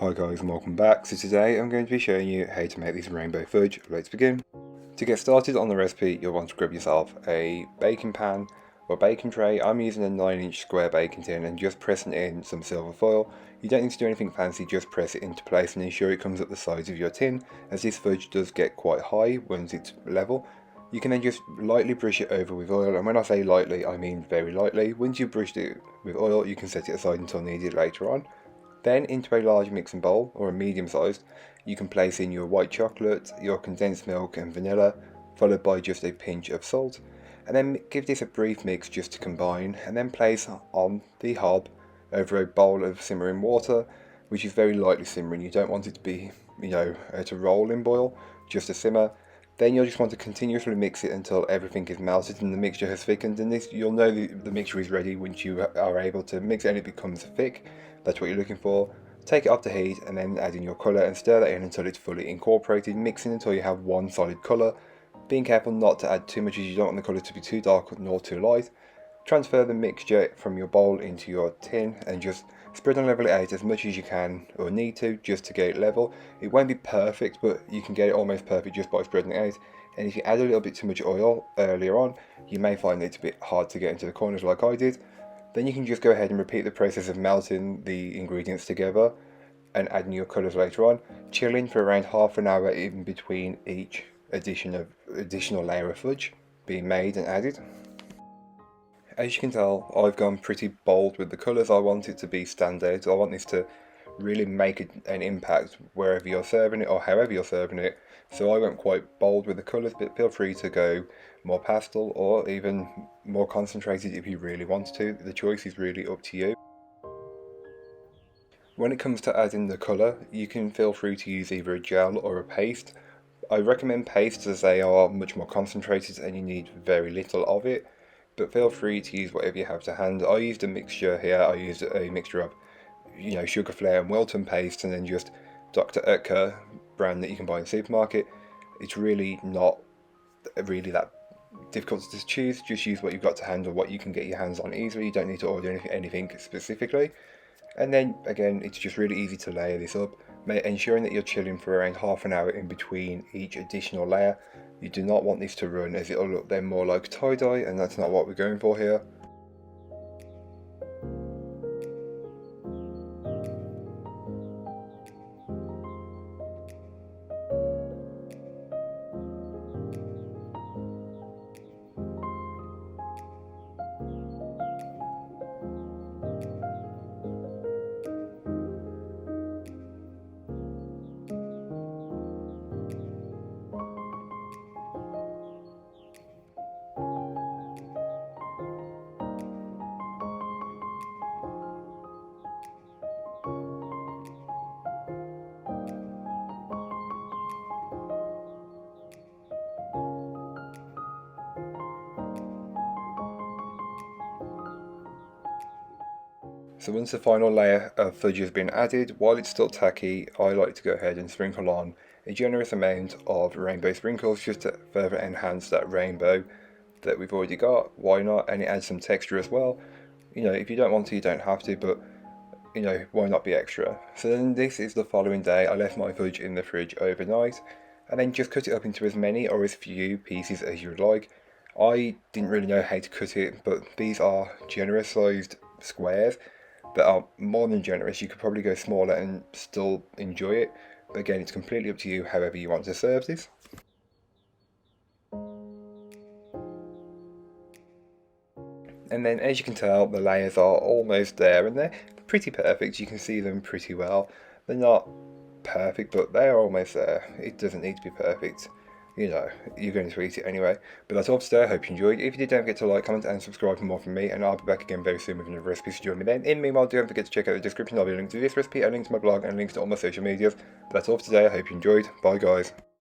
Hi guys and welcome back. So today I'm going to be showing you how to make this rainbow fudge. Let's begin. To get started on the recipe, you'll want to grab yourself a baking pan or baking tray. I'm using a 9-inch square baking tin and just pressing in some silver foil. You don't need to do anything fancy, just press it into place and ensure it comes up the sides of your tin, as this fudge does get quite high once it's level. You can then just lightly brush it over with oil, and when I say lightly I mean very lightly. Once you've brushed it with oil, you can set it aside until needed later on. Then into a large mixing bowl, or a medium sized, you can place in your white chocolate, your condensed milk and vanilla, followed by just a pinch of salt, and then give this a brief mix just to combine, and then place on the hob over a bowl of simmering water, which is very lightly simmering. You don't want it to be, to roll in boil, just a simmer. Then you'll just want to continuously mix it until everything is melted and the mixture has thickened, and this, you'll know the mixture is ready once you are able to mix it and it becomes thick. That's what you're looking for. Take it off the heat and then add in your colour and stir that in until it's fully incorporated, mixing until you have one solid colour. Being careful not to add too much, as you don't want the colour to be too dark nor too light. Transfer the mixture from your bowl into your tin and just spread and level it out as much as you can or need to, just to get it level. It won't be perfect, but you can get it almost perfect just by spreading it out. And if you add a little bit too much oil earlier on, you may find it a bit hard to get into the corners like I did. Then you can just go ahead and repeat the process of melting the ingredients together and adding your colours later on, chilling for around half an hour in between each additional layer of fudge being made and added. As you can tell, I've gone pretty bold with the colours. I want it to be standout. I want this to really make an impact wherever you're serving it or however you're serving it. So I went quite bold with the colours, but feel free to go more pastel or even more concentrated if you really want to. The choice is really up to you. When it comes to adding the colour, you can feel free to use either a gel or a paste. I recommend pastes as they are much more concentrated and you need very little of it, but feel free to use whatever you have to hand. I used a mixture here. I used a mixture of Sugar Flare and Wilton paste, and then just Dr. Oetker brand that you can buy in the supermarket. It's really not really that difficult to choose. Just use what you've got to hand or what you can get your hands on easily. You don't need to order anything specifically. And then again, it's just really easy to layer this up, ensuring that you're chilling for around half an hour in between each additional layer. You do not want this to run, as it'll look then more like tie-dye, and that's not what we're going for here. So once the final layer of fudge has been added, while it's still tacky, I like to go ahead and sprinkle on a generous amount of rainbow sprinkles just to further enhance that rainbow that we've already got. Why not? And it adds some texture as well. If you don't want to, you don't have to, but why not be extra? So then this is the following day. I left my fudge in the fridge overnight and then just cut it up into as many or as few pieces as you would like. I didn't really know how to cut it, but these are generous sized squares that are more than generous. You could probably go smaller and still enjoy it, but again, it's completely up to you however you want to serve this. And then as you can tell, the layers are almost there and they're pretty perfect. You can see them pretty well. They're not perfect, but they are almost there. It doesn't need to be perfect. You're going to eat it anyway. But that's all for today. I hope you enjoyed. If you did, don't forget to like, comment and subscribe for more from me, and I'll be back again very soon with another recipe, so join me then. In the meanwhile, don't forget to check out the description. There'll be a link to this recipe, a link to my blog, and links to all my social medias. But that's all for today. I hope you enjoyed. Bye guys.